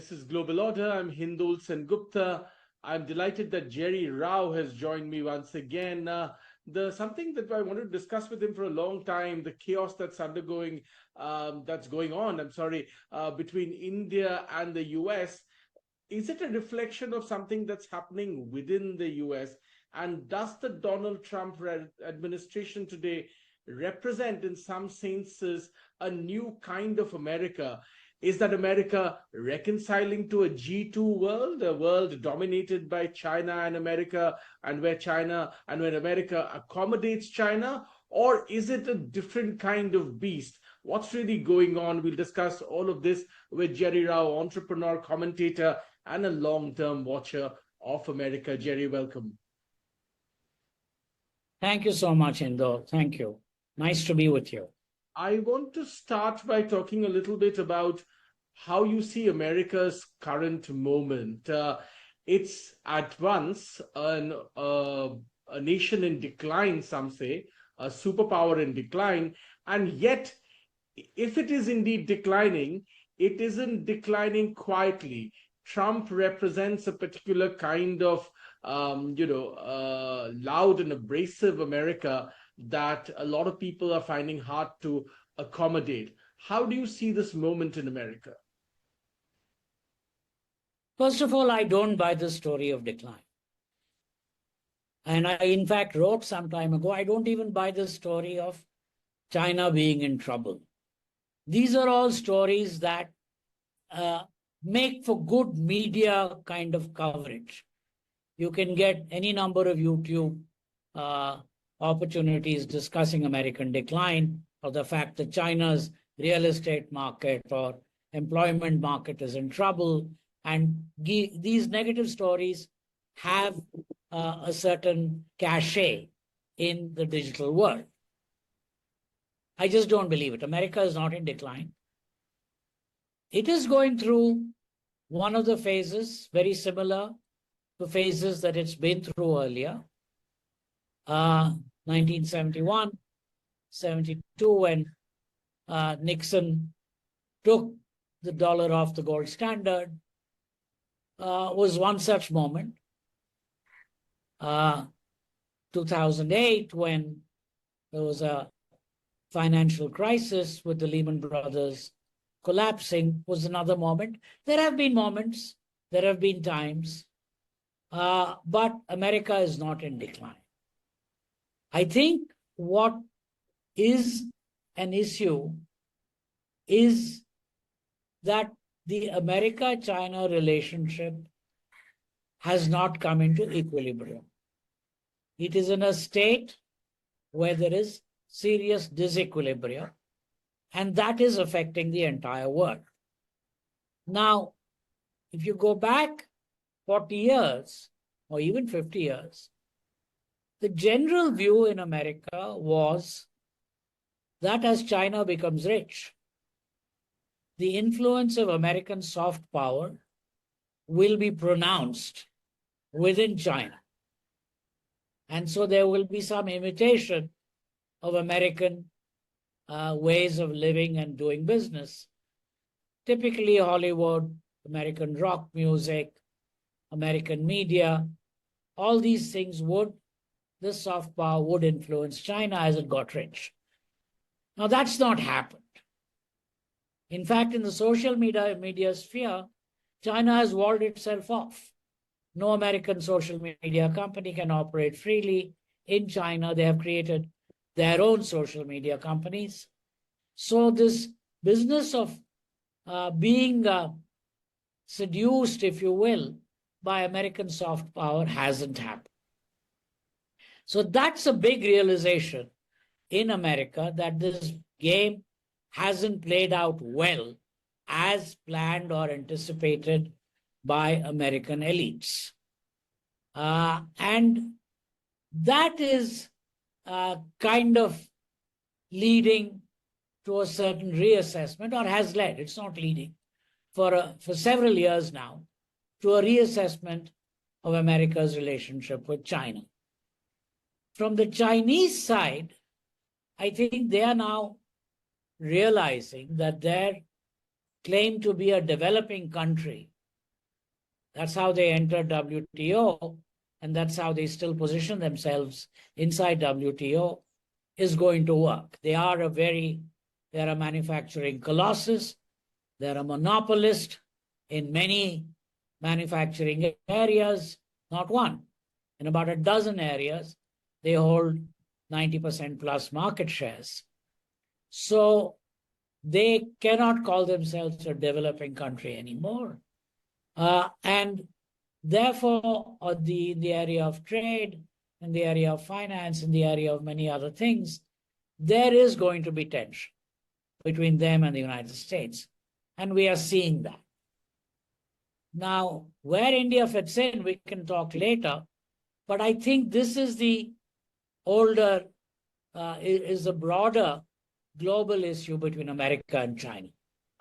This is Global Order. I'm Hindol Sengupta. I'm delighted that Jerry Rao has joined me once again. The something that I wanted to discuss with him for a long time, the chaos that's that's going on. Between India and the U.S. Is it a reflection of something that's happening within the US? And does the Donald Trump administration today represent, in some senses, a new kind of America? Is that America reconciling to a G2 world, a world dominated by China and America, and where America accommodates China? Or is it a different kind of beast? What's really going on? We'll discuss all of this with Jerry Rao, entrepreneur, commentator, and a long-term watcher of America. Jerry, welcome. Thank you so much, Indo. Thank you. Nice to be with you. I want to start by talking a little bit about how you see America's current moment. It's at once a nation in decline, some say, a superpower in decline, and yet, if it is indeed declining, it isn't declining quietly. Trump represents a particular kind of, loud and abrasive America that a lot of people are finding hard to accommodate. How do you see this moment in America? First of all, I don't buy the story of decline. And I, in fact, wrote some time ago, I don't even buy the story of China being in trouble. These are all stories that make for good media kind of coverage. You can get any number of YouTube opportunities discussing American decline, or the fact that China's real estate market or employment market is in trouble. And these negative stories have a certain cachet in the digital world. I just don't believe it. America is not in decline. It is going through one of the phases very similar to phases that it's been through earlier. 1971, 72, when Nixon took the dollar off the gold standard, was one such moment. 2008, when there was a financial crisis with the Lehman Brothers collapsing, was another moment. There have been moments, there have been times, but America is not in decline. I think what is an issue is that the America-China relationship has not come into equilibrium. It is in a state where there is serious disequilibrium, and that is affecting the entire world. Now, if you go back 40 years or even 50 years, the general view in America was that as China becomes rich, the influence of American soft power will be pronounced within China. And so there will be some imitation of American ways of living and doing business. Typically Hollywood, American rock music, American media, all these things this soft power would influence China as it got rich. Now that's not happened. In fact, in the social media sphere, China has walled itself off. No American social media company can operate freely in China. They have created their own social media companies. So this business of being seduced, if you will, by American soft power hasn't happened. So that's a big realization in America, that this game hasn't played out well as planned or anticipated by American elites. And that is kind of leading to a certain reassessment, or has led, it's not leading, for several years now, to a reassessment of America's relationship with China. From the Chinese side, I think they are now realizing that their claim to be a developing country That's how they entered WTO, and that's how they still position themselves inside WTO, is going to work. They're a manufacturing colossus. They're a monopolist in many manufacturing areas, not one. In about a dozen areas, they hold 90% plus market shares. So they cannot call themselves a developing country anymore. And therefore, the area of trade, in the area of finance, in the area of many other things, there is going to be tension between them and the United States. And we are seeing that. Now, where India fits in, we can talk later. But I think this is the older, is a broader global issue between America and China.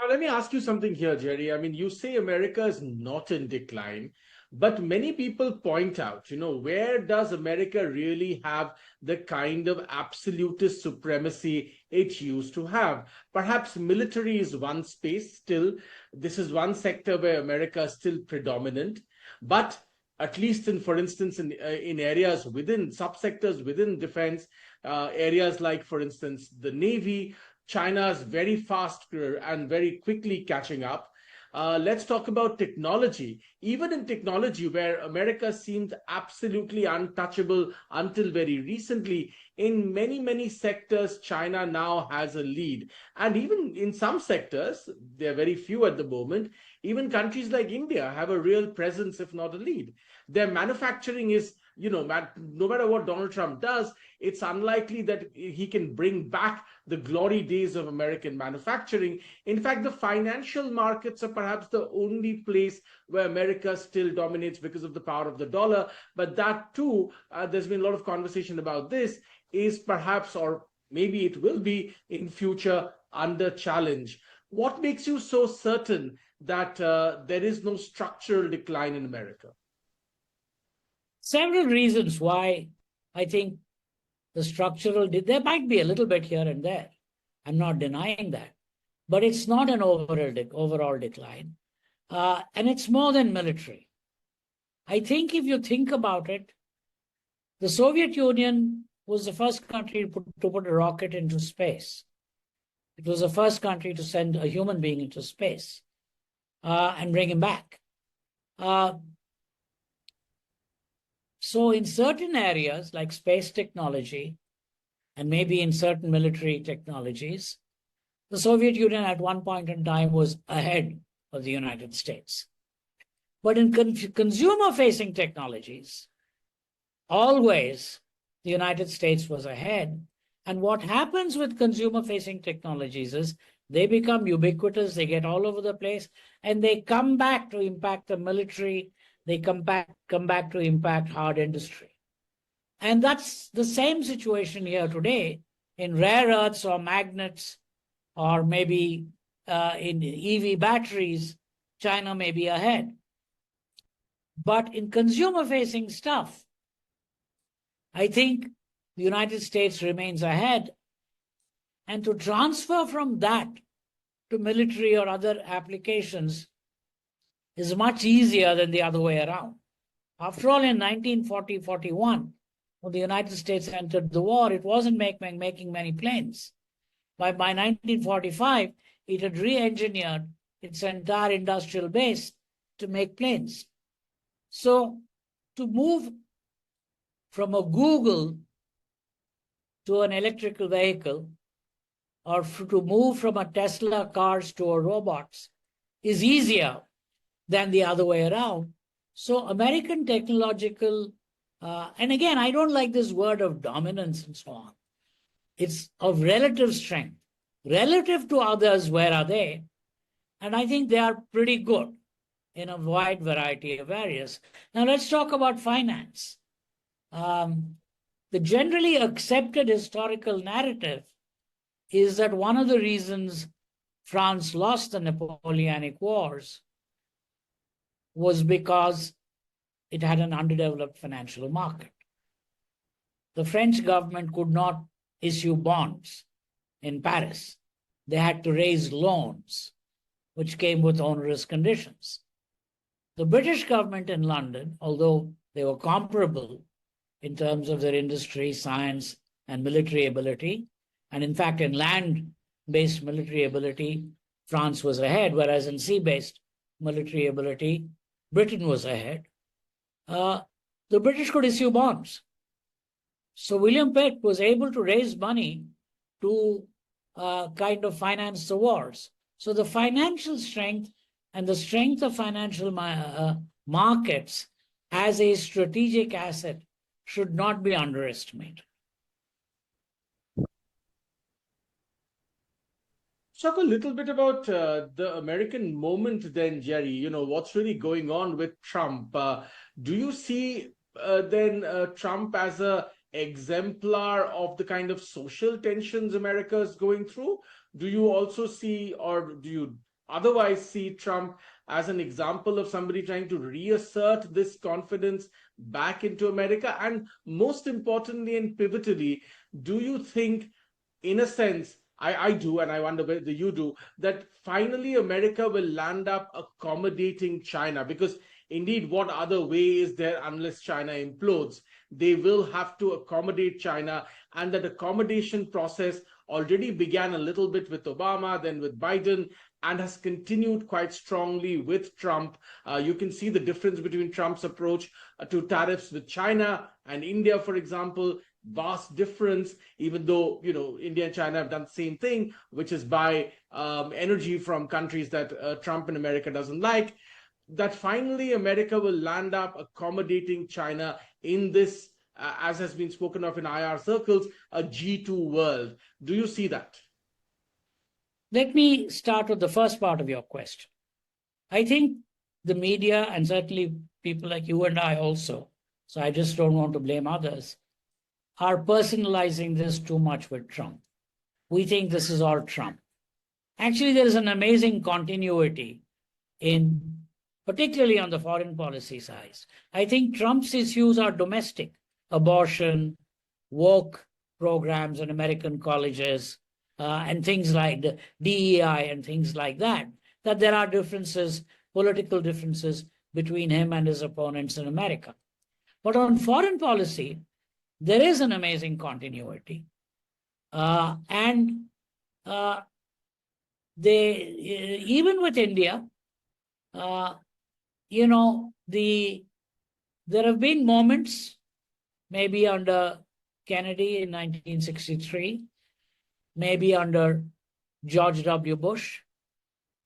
Now, let me ask you something here, Jerry. I mean, you say America is not in decline, but many people point out, where does America really have the kind of absolutist supremacy it used to have? Perhaps military is one space still. This is one sector where America is still predominant, but at least for instance, in areas within subsectors within defense, areas like, for instance, the Navy, China is very fast and very quickly catching up. Let's talk about technology. Even in technology, where America seemed absolutely untouchable until very recently, in many, many sectors, China now has a lead. And even in some sectors, there are very few at the moment, even countries like India have a real presence, if not a lead. Their manufacturing is, no matter what Donald Trump does, it's unlikely that he can bring back the glory days of American manufacturing. In fact, the financial markets are perhaps the only place where America still dominates because of the power of the dollar. But that too, there's been a lot of conversation about this, is perhaps, or maybe it will be in future, under challenge. What makes you so certain that there is no structural decline in America? Several reasons why I think the structural, there might be a little bit here and there. I'm not denying that. But it's not an overall decline. And it's more than military. I think if you think about it, the Soviet Union was the first country to put a rocket into space. It was the first country to send a human being into space and bring him back. So in certain areas like space technology, and maybe in certain military technologies, the Soviet Union at one point in time was ahead of the United States. But in consumer-facing technologies, always the United States was ahead. And what happens with consumer-facing technologies is they become ubiquitous, they get all over the place, and they come back to impact the military, they come back to impact hard industry. And that's the same situation here today in rare earths or magnets, or maybe in EV batteries. China may be ahead. But in consumer-facing stuff, I think the United States remains ahead. And to transfer from that to military or other applications is much easier than the other way around. After all, in 1940-41, when the United States entered the war, it wasn't making many planes. By 1945, it had re-engineered its entire industrial base to make planes. So to move from a Google to an electrical vehicle, or to move from a Tesla cars to a robots, is easier than the other way around. So American technological, and again, I don't like this word of dominance and so on. It's of relative strength. Relative to others, where are they? And I think they are pretty good in a wide variety of areas. Now let's talk about finance. The generally accepted historical narrative is that one of the reasons France lost the Napoleonic Wars was because it had an underdeveloped financial market. The French government could not issue bonds in Paris. They had to raise loans, which came with onerous conditions. The British government in London, although they were comparable in terms of their industry, science, and military ability, and in fact, in land-based military ability, France was ahead, whereas in sea-based military ability, Britain was ahead. The British could issue bonds. So William Pitt was able to raise money to kind of finance the wars. So the financial strength and the strength of financial markets as a strategic asset should not be underestimated. Talk a little bit about the American moment then, Jerry. You know, what's really going on with Trump? Do you see then Trump as a exemplar of the kind of social tensions America is going through? Do you also see, or do you otherwise see Trump as an example of somebody trying to reassert this confidence back into America? And most importantly and pivotally, do you think, in a sense, I do, and I wonder whether you do, that finally America will land up accommodating China? Because indeed, what other way is there unless China implodes? They will have to accommodate China, and that accommodation process already began a little bit with Obama, then with Biden, and has continued quite strongly with Trump. You can see the difference between Trump's approach to tariffs with China and India, for example. Vast difference, even though, you know, India and China have done the same thing, which is buy energy from countries that Trump and America doesn't like. That finally America will land up accommodating China in this, as has been spoken of in IR circles, a G2 world. Do you see that? Let me start with the first part of your question. I think the media, and certainly people like you and I also, so I just don't want to blame others, are personalizing this too much with Trump. We think this is all Trump. Actually, there is an amazing continuity in, particularly on the foreign policy side. I think Trump's issues are domestic: abortion, woke programs in American colleges, and things like the DEI and things like that, that there are differences, political differences between him and his opponents in America. But on foreign policy, there is an amazing continuity. And even with India, you know, there have been moments, maybe under Kennedy in 1963, maybe under George W. Bush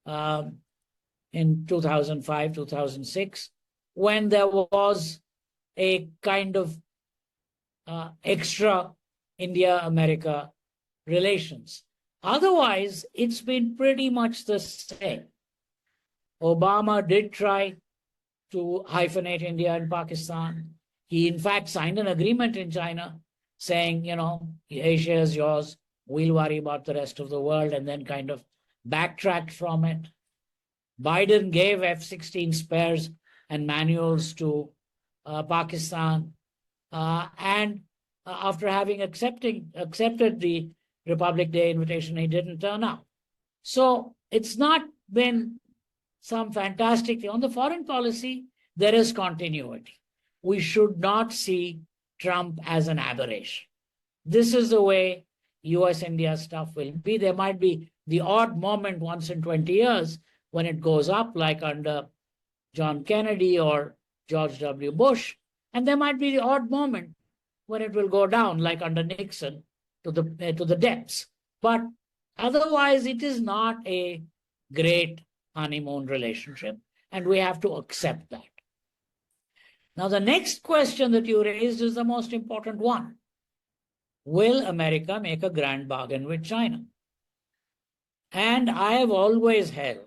in 2005, 2006, when there was a kind of extra India-America relations. Otherwise, it's been pretty much the same. Obama did try to hyphenate India and Pakistan. He, in fact, signed an agreement in China saying, you know, Asia is yours, we'll worry about the rest of the world, and then kind of backtracked from it. Biden gave F-16 spares and manuals to Pakistan. And after having accepted the Republic Day invitation, he didn't turn up. So it's not been some fantastic thing. On the foreign policy, there is continuity. We should not see Trump as an aberration. This is the way US-India stuff will be. There might be the odd moment once in 20 years when it goes up, like under John Kennedy or George W. Bush. And there might be the odd moment when it will go down, like under Nixon, to the depths. But otherwise, it is not a great honeymoon relationship, and we have to accept that. Now, the next question that you raised is the most important one. Will America make a grand bargain with China? And I have always held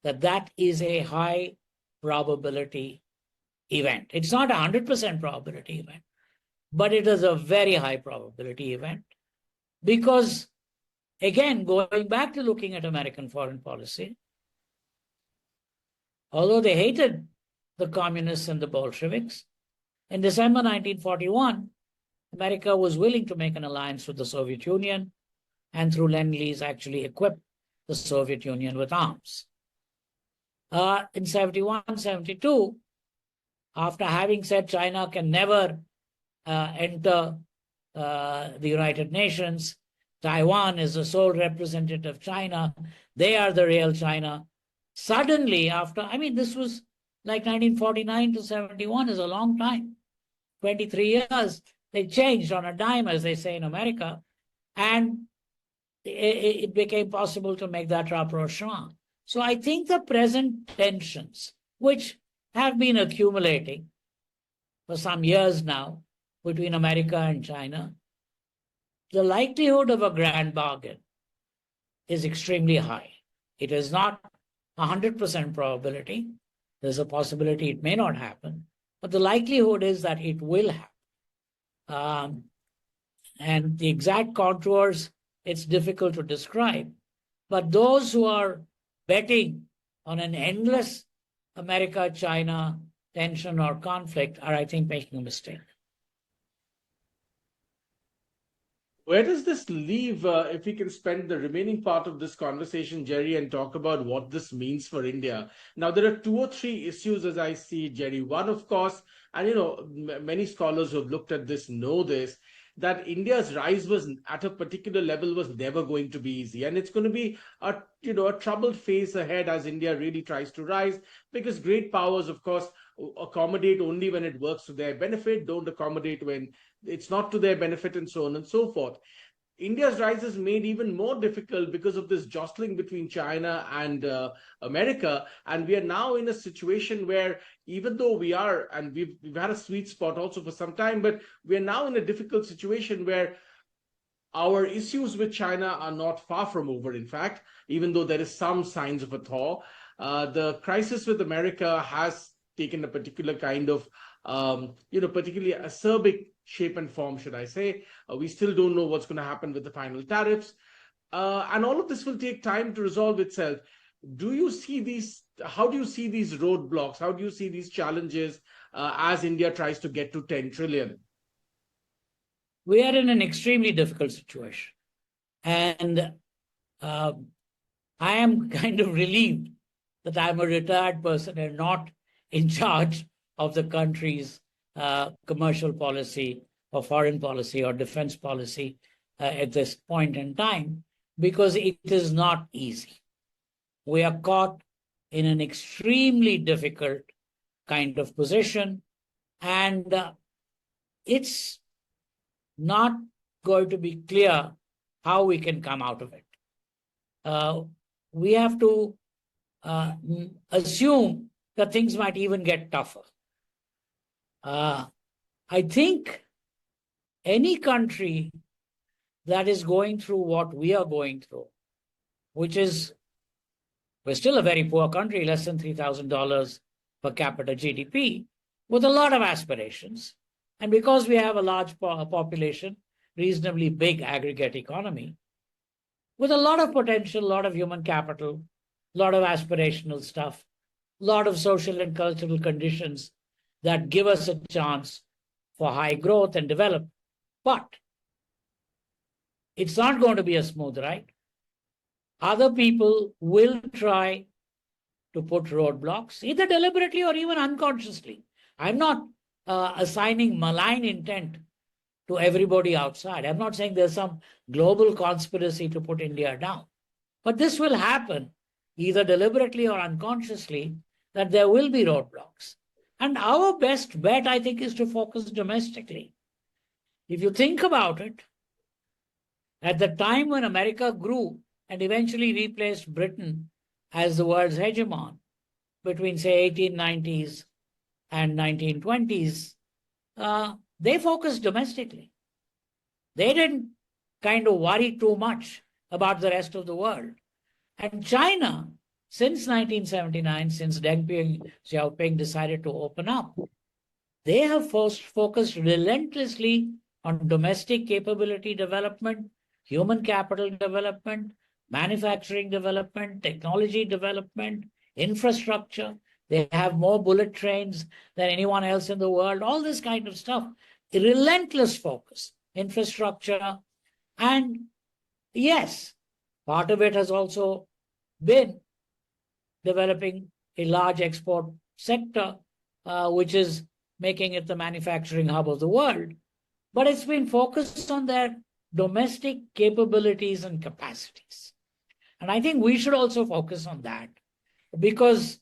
that that is a high probability event. It's not a 100% probability event, but it is a very high probability event because, again, going back to looking at American foreign policy, although they hated the communists and the Bolsheviks, in December 1941, America was willing to make an alliance with the Soviet Union and through Lend-Lease actually equip the Soviet Union with arms. in 71, 72, after having said China can never enter the United Nations, Taiwan is the sole representative of China, they are the real China. Suddenly, after, I mean, this was like 1949 to 71 is a long time, 23 years. They changed on a dime, as they say in America, and it became possible to make that rapprochement. So I think the present tensions, which have been accumulating for some years now between America and China, the likelihood of a grand bargain is extremely high. It is not 100% probability. There's a possibility it may not happen, but the likelihood is that it will happen. And the exact contours, it's difficult to describe. But those who are betting on an endless America-China tension or conflict are, I think, making a mistake. Where does this leave, if we can spend the remaining part of this conversation, Jerry, and talk about what this means for India? Now, there are two or three issues as I see, Jerry. One, of course, and many scholars who have looked at this know this, that India's rise was at a particular level was never going to be easy, and it's going to be a troubled phase ahead as India really tries to rise, because great powers, of course, accommodate only when it works to their benefit, don't accommodate when it's not to their benefit, and so on and so forth. India's rise is made even more difficult because of this jostling between China and America. And we are now in a situation where, even though we are, and we've had a sweet spot also for some time, but we are now in a difficult situation where our issues with China are not far from over, in fact, even though there is some signs of a thaw. The crisis with America has taken a particular kind of, particularly acerbic shape and form, should I say. We still don't know what's going to happen with the final tariffs. And all of this will take time to resolve itself. Do you see these? How do you see these roadblocks? How do you see these challenges as India tries to get to 10 trillion? We are in an extremely difficult situation. And I am kind of relieved that I'm a retired person and not in charge of the country's commercial policy or foreign policy or defense policy at this point in time, because it is not easy. We are caught in an extremely difficult kind of position, and it's not going to be clear how we can come out of it. We have to assume that things might even get tougher. I think any country that is going through what we are going through, which is, we're still a very poor country, less than $3,000 per capita GDP, with a lot of aspirations. And because we have a large population, reasonably big aggregate economy, with a lot of potential, a lot of human capital, a lot of aspirational stuff, a lot of social and cultural conditions that give us a chance for high growth and development. But it's not going to be a smooth ride. Other people will try to put roadblocks, either deliberately or even unconsciously. I'm not assigning malign intent to everybody outside. I'm not saying there's some global conspiracy to put India down. But this will happen, either deliberately or unconsciously, that there will be roadblocks. And our best bet, I think, is to focus domestically. If you think about it, at the time when America grew and eventually replaced Britain as the world's hegemon between, say, 1890s and 1920s, they focused domestically. They didn't kind of worry too much about the rest of the world. And China, since 1979, since Deng Xiaoping decided to open up, they have focused relentlessly on domestic capability development, human capital development, manufacturing development, technology development, infrastructure. They have more bullet trains than anyone else in the world, all this kind of stuff. A relentless focus, infrastructure. And yes, part of it has also been developing a large export sector, which is making it the manufacturing hub of the world. But it's been focused on their domestic capabilities and capacities. And I think we should also focus on that, because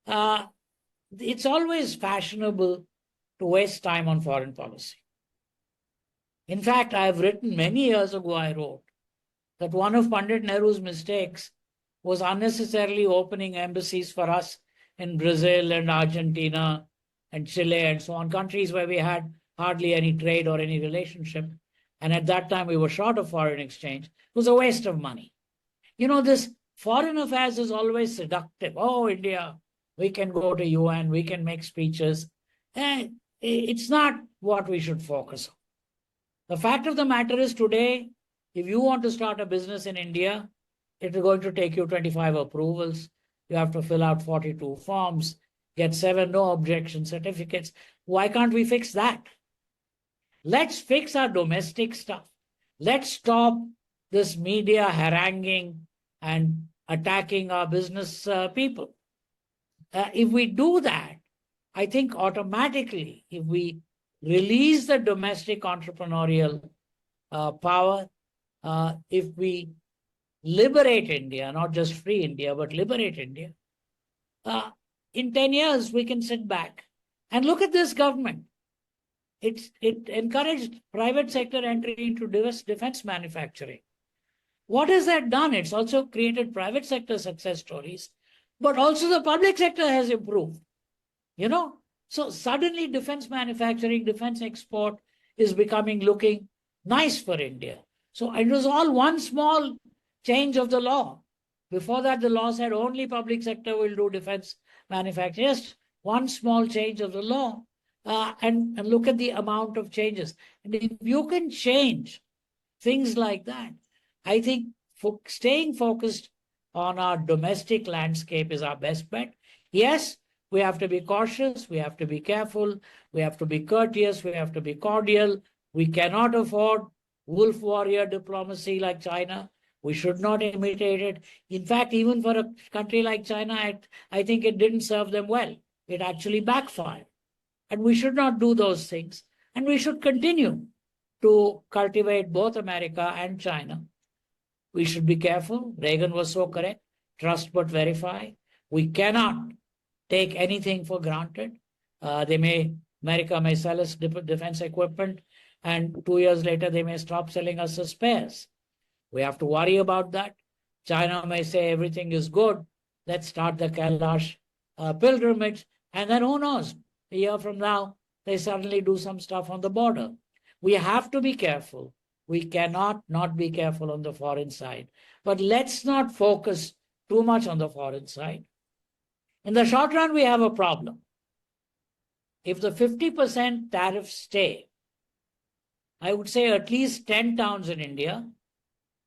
it's always fashionable to waste time on foreign policy. In fact, I've written many years ago, I wrote that one of Pandit Nehru's mistakes was unnecessarily opening embassies for us in Brazil and Argentina and Chile and so on, countries where we had hardly any trade or any relationship. And at that time, we were short of foreign exchange. It was a waste of money. You know, this foreign affairs is always seductive. Oh, India, we can go to UN, we can make speeches. It's not what we should focus on. The fact of the matter is today, if you want to start a business in India, it is going to take you 25 approvals. You have to fill out 42 forms, get 7 no objection certificates. Why can't we fix that? Let's fix our domestic stuff. Let's stop this media haranguing and attacking our business people. If we do that, I think automatically, if we release the domestic entrepreneurial power, if we liberate India, not just free India, but liberate India, in 10 years, we can sit back and look at this government. It encouraged private sector entry into defense manufacturing. What has that done? It's also created private sector success stories, but also the public sector has improved. You know, so suddenly defense manufacturing, defense export is looking nice for India. So it was all one small change of the law. Before that, the law said only public sector will do defense manufacturing. Just one small change of the law. And look at the amount of changes. And if you can change things like that, I think staying focused on our domestic landscape is our best bet. Yes, we have to be cautious, we have to be careful, we have to be courteous, we have to be cordial. We cannot afford wolf warrior diplomacy like China. We should not imitate it. In fact, even for a country like China, I think it didn't serve them well. It actually backfired. And we should not do those things. And we should continue to cultivate both America and China. We should be careful. Reagan was so correct. Trust but verify. We cannot take anything for granted. America may sell us defense equipment, and 2 years later, they may stop selling us the spares. We have to worry about that. China may say everything is good. Let's start the Kailash pilgrimage. And then who knows? A year from now, they suddenly do some stuff on the border. We have to be careful. We cannot not be careful on the foreign side. But let's not focus too much on the foreign side. In the short run, we have a problem. If the 50% tariffs stay, I would say at least 10 towns in India,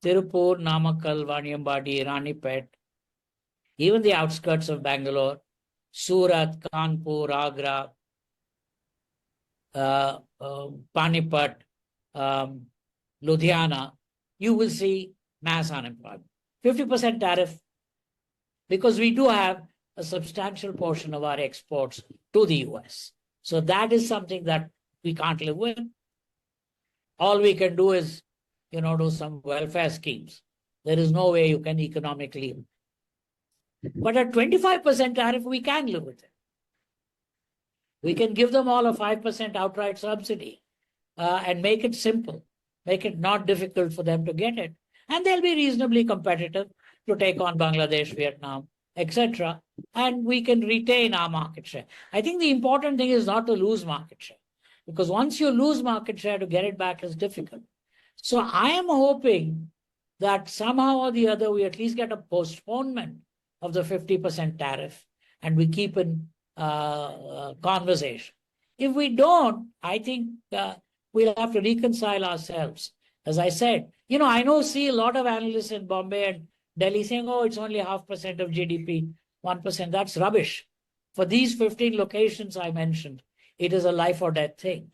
Tirupur, Namakkal, Vaniambadi, Ranipet, even the outskirts of Bangalore, Surat, Kanpur, Agra, Panipat, Ludhiana, you will see mass unemployment. 50% tariff, because we do have a substantial portion of our exports to the US. So that is something that we can't live with. All we can do is, do some welfare schemes. There is no way you can economically. But at 25% tariff, we can live with it. We can give them all a 5% outright subsidy and make it simple, make it not difficult for them to get it. And they'll be reasonably competitive to take on Bangladesh, Vietnam, etc. And we can retain our market share. I think the important thing is not to lose market share, because once you lose market share, to get it back is difficult. So I am hoping that somehow or the other, we at least get a postponement of the 50% tariff and we keep in conversation. If we don't, I think we'll have to reconcile ourselves. As I said, I see a lot of analysts in Bombay and Delhi saying, oh, it's only 0.5% of GDP, 1%. That's rubbish. For these 15 locations I mentioned, it is a life or death thing.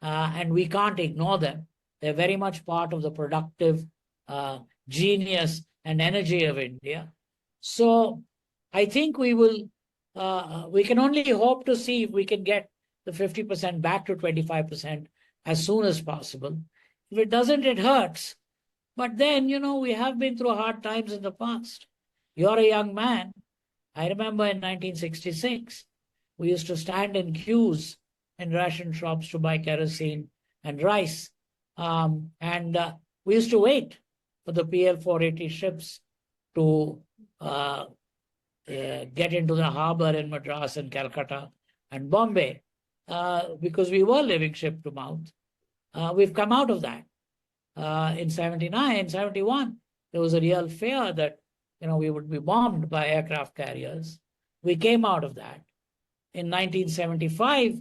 And we can't ignore them. They're very much part of the productive genius and energy of India. So I think we will we can only hope to see if we can get the 50% back to 25% as soon as possible. If it doesn't, it hurts. But then, we have been through hard times in the past. You're a young man. I remember in 1966, we used to stand in queues in ration shops to buy kerosene and rice. And we used to wait for the PL 480 ships to get into the harbor in Madras and Calcutta and Bombay because we were living ship to mouth. We've come out of that. In 79, 71, there was a real fear that we would be bombed by aircraft carriers. We came out of that. In 1975,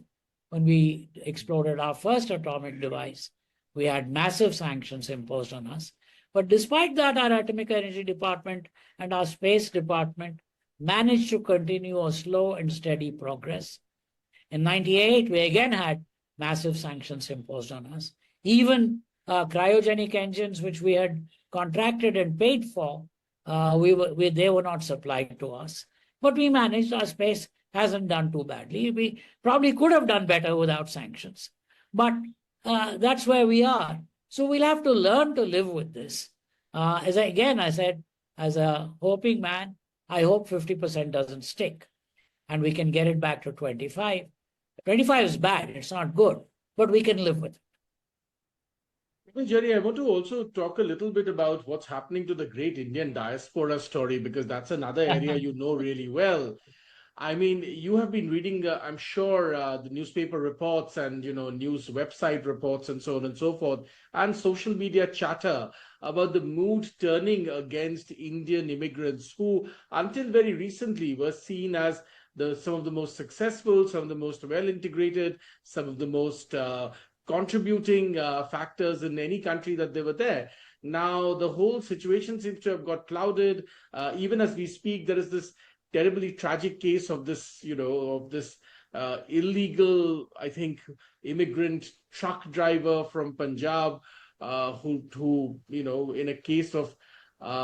when we exploded our first atomic device, we had massive sanctions imposed on us. But despite that, our Atomic Energy Department and our Space Department managed to continue a slow and steady progress. In 98, we again had massive sanctions imposed on us. Even cryogenic engines, which we had contracted and paid for, they were not supplied to us. But we managed. Our space hasn't done too badly. We probably could have done better without sanctions. But that's where we are. So we'll have to learn to live with this. As I said, as a hoping man, I hope 50% doesn't stick and we can get it back to 25. 25 is bad. It's not good, but we can live with it. Well, Jerry, I want to also talk a little bit about what's happening to the great Indian diaspora story, because that's another area you know really well. I mean, you have been reading, I'm sure, the newspaper reports and, news website reports and so on and so forth, and social media chatter about the mood turning against Indian immigrants who, until very recently, were seen as some of the most successful, some of the most well-integrated, some of the most contributing factors in any country that they were there. Now, the whole situation seems to have got clouded. Even as we speak, there is this terribly tragic case of this, illegal, I think, immigrant truck driver from Punjab who in a case of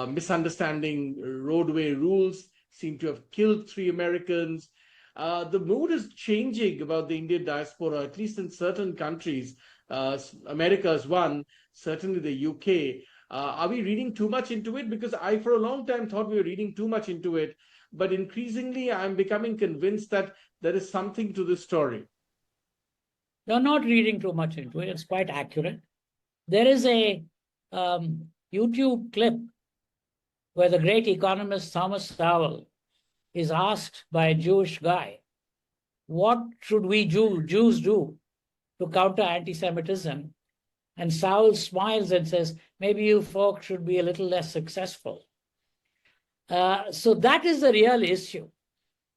misunderstanding roadway rules, seem to have killed 3 Americans. The mood is changing about the Indian diaspora, at least in certain countries. America is one, certainly the UK. Are we reading too much into it? Because I, for a long time, thought we were reading too much into it. But increasingly, I'm becoming convinced that there is something to this story. You're not reading too much into it. It's quite accurate. There is a YouTube clip where the great economist Thomas Sowell is asked by a Jewish guy, what should we Jews do to counter anti-Semitism? And Sowell smiles and says, maybe you folks should be a little less successful. So that is the real issue.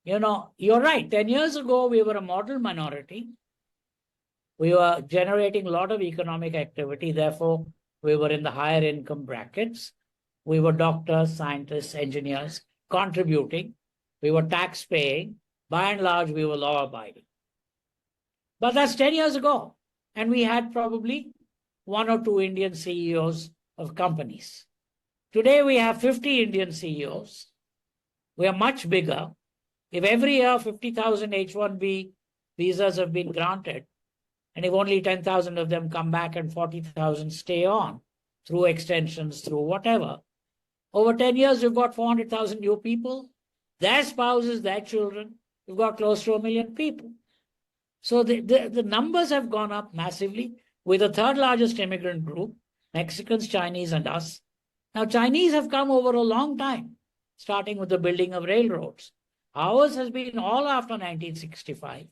You're right. 10 years ago, we were a model minority. We were generating a lot of economic activity. Therefore, we were in the higher income brackets. We were doctors, scientists, engineers, contributing. We were tax paying. By and large, we were law abiding. But that's 10 years ago. And we had probably 1 or 2 Indian CEOs of companies. Today, we have 50 Indian CEOs. We are much bigger. If every year 50,000 H-1B visas have been granted, and if only 10,000 of them come back and 40,000 stay on through extensions, through whatever, over 10 years, you've got 400,000 new people, their spouses, their children, you've got close to 1 million people. So the numbers have gone up massively. We're the 3rd largest immigrant group, Mexicans, Chinese, and us. Now, Chinese have come over a long time, starting with the building of railroads. Ours has been all after 1965,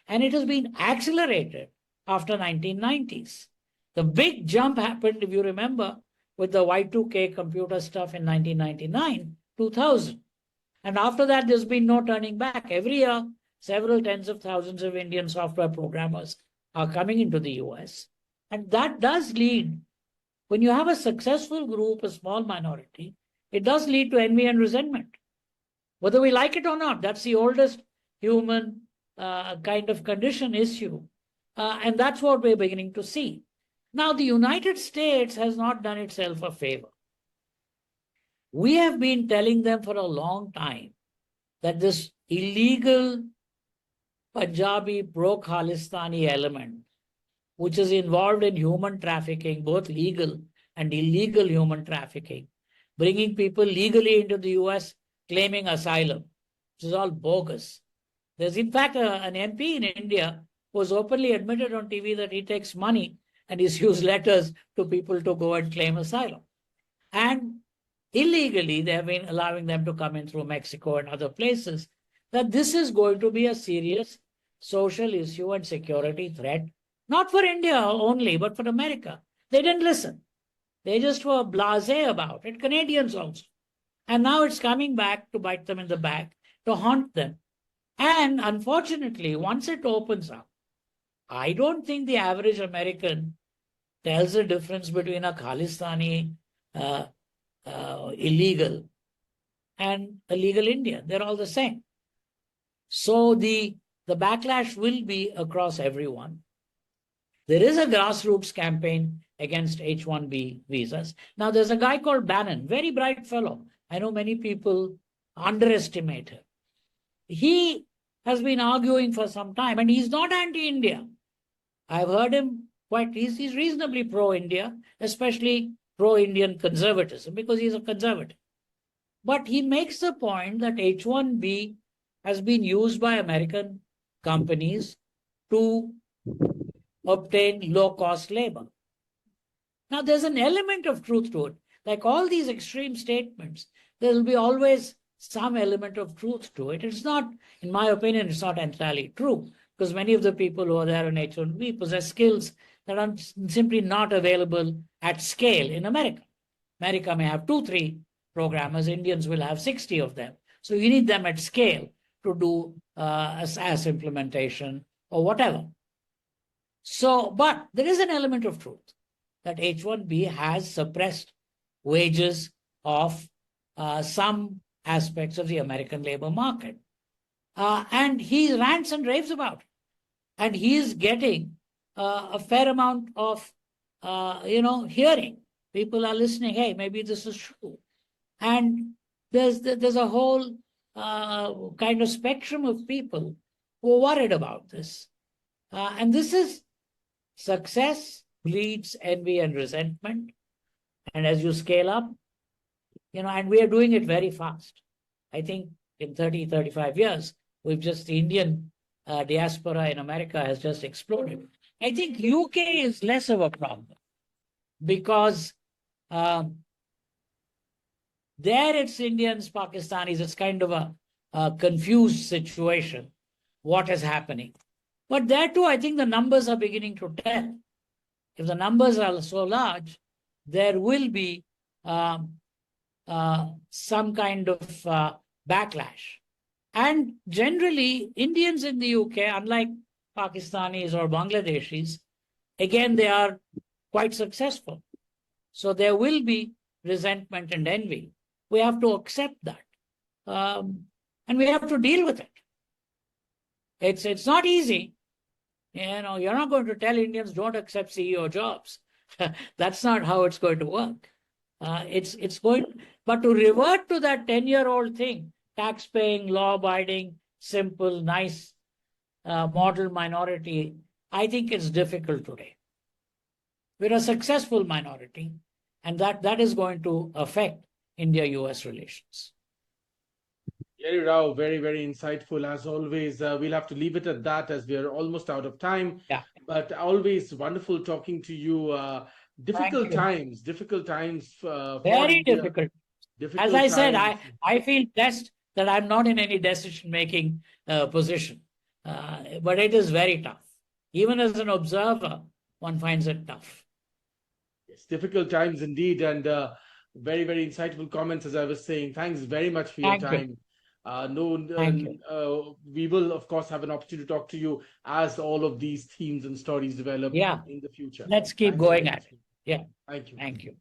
and it has been accelerated after 1990s. The big jump happened, if you remember, with the Y2K computer stuff in 1999, 2000. And after that, there's been no turning back. Every year, several tens of thousands of Indian software programmers are coming into the US. And that does lead, when you have a successful group, a small minority, it does lead to envy and resentment. Whether we like it or not, that's the oldest human kind of condition issue. And that's what we're beginning to see. Now, the United States has not done itself a favor. We have been telling them for a long time that this illegal Punjabi pro-Khalistani element, which is involved in human trafficking, both legal and illegal human trafficking, bringing people legally into the US claiming asylum, which is all bogus. There's, in fact, an MP in India who has openly admitted on TV that he takes money and issues letters to people to go and claim asylum. And illegally, they have been allowing them to come in through Mexico and other places. That this is going to be a serious social issue and security threat, not for India only, but for America. They didn't listen. They just were blasé about it, Canadians also. And now it's coming back to bite them in the back, to haunt them. And unfortunately, once it opens up, I don't think the average American tells the difference between a Khalistani illegal and a legal Indian. They're all the same. So the backlash will be across everyone. There is a grassroots campaign against H-1B visas. Now, there's a guy called Bannon, very bright fellow. I know many people underestimate him. He has been arguing for some time, and he's not anti-India. I've heard him he's reasonably pro-India, especially pro-Indian conservatism, because he's a conservative. But he makes the point that H-1B has been used by American companies to obtain low-cost labor. Now, there's an element of truth to it. Like all these extreme statements, there will be always some element of truth to it. It's not, in my opinion, it's not entirely true, because many of the people who are there on H-1B possess skills that are simply not available at scale in America. America may have 2-3 programmers, Indians will have 60 of them. So you need them at scale to do a SaaS implementation or whatever. So, but there is an element of truth that H-1B has suppressed wages of some aspects of the American labor market. And he rants and raves about it. And he is getting a fair amount of, hearing. People are listening, hey, maybe this is true. And there's a whole kind of spectrum of people who are worried about this. And this is success breeds envy and resentment. And as you scale up, and we are doing it very fast. I think in 30, 35 years, the Indian diaspora in America has just exploded. I think UK is less of a problem because there it's Indians, Pakistanis, it's kind of a confused situation, what is happening. But there too, I think the numbers are beginning to tell. If the numbers are so large, there will be some kind of backlash. And generally, Indians in the UK, unlike Pakistanis or Bangladeshis, again, they are quite successful. So there will be resentment and envy. We have to accept that. And we have to deal with it. It's not easy. You're not going to tell Indians don't accept CEO jobs. That's not how it's going to work. But to revert to that 10-year-old thing, tax-paying, law-abiding, simple, nice model minority, I think it's difficult today. We're a successful minority, and that is going to affect India-US relations. Jerry Rao, very, very insightful as always. We'll have to leave it at that as we are almost out of time. Yeah. But always wonderful talking to you. Difficult times for very India. difficult. Difficult as I said, times. I feel blessed that I'm not in any decision-making position. But it is very tough. Even as an observer, one finds it tough. Yes, difficult times indeed. And very, very insightful comments, as I was saying. Thanks very much for your time. We will, of course, have an opportunity to talk to you as all of these themes and stories develop in the future. Let's keep going at it. Yeah. Thank you. Thank you.